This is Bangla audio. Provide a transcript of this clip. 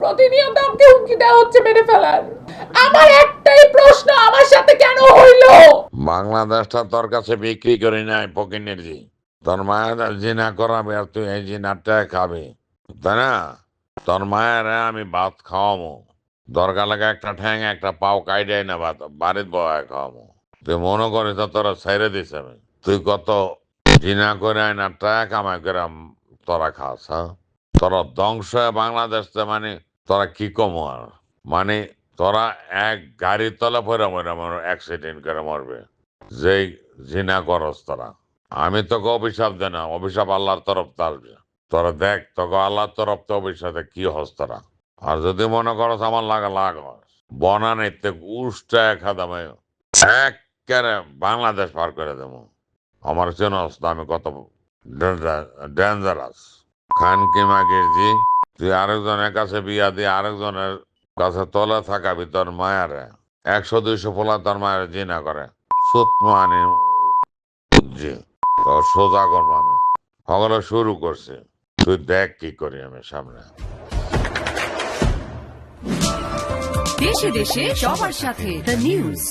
প্রতিনিয়ত আমাকে হুমকি দেওয়া হচ্ছে মেরে ফেলার। আমার একটাই প্রশ্ন, আমার সাথে কেন হইলো? বাংলাদেশটা তোর কাছে বিক্রি করি নাই ফকিনের জি। তোর মায়ের জিনা করাবে আর তুই এই জিনারটা খাবি, তাই না? তোর মায়ের আমি ভাত খাওয়ামো, দরকার লাগে একটা ঠ্যাং একটা পাও কাইডাই না ভাত বাড়ির বয় খাওয়ামো। তুই মনে করিস তো তোরা ছেড়ে দিস আমি? তুই কত জিনা করে না টাকা কামাই করে তোরা খাস, হ্যাঁ? তোরা ধ্বংস হয়ে বাংলাদেশ মানে তোরা কি কমো আর, মানে তোরা এক গাড়ির তলা পরে মরে অ্যাক্সিডেন্ট করে মরবে যেই জিনা করস তোরা। আমি তোকে অভিশাপ দেয় না, অভিশাপ আল্লাহর তরফ তো আসবে। তোরা দেখ তোকে আল্লাহর তরফ তো অভিশাপে কি হস তোরা। আর যদি মনে করস আমার লাগা লাগ বনানিতে উষ্টা খাদামে একেবারে বাংলাদেশ পার করে দেবো। আমার চেনস তো আমি কত ডেঞ্জারাস। খান কিমা গিরজি, তুই আরেকজনের কাছে বিয়া দিয়ে আরেকজনের কাছে তলে থাকাবি তোর মায়ারে। 100-200 পোলা তোর মায়ের জিনা করে সুতমানি জি। তো সোজা করবো আমি, সকলে শুরু করছি। তুই দেখ কি করি আমি সামনে। দেশে দেশে সবার সাথে দ্য নিউজ।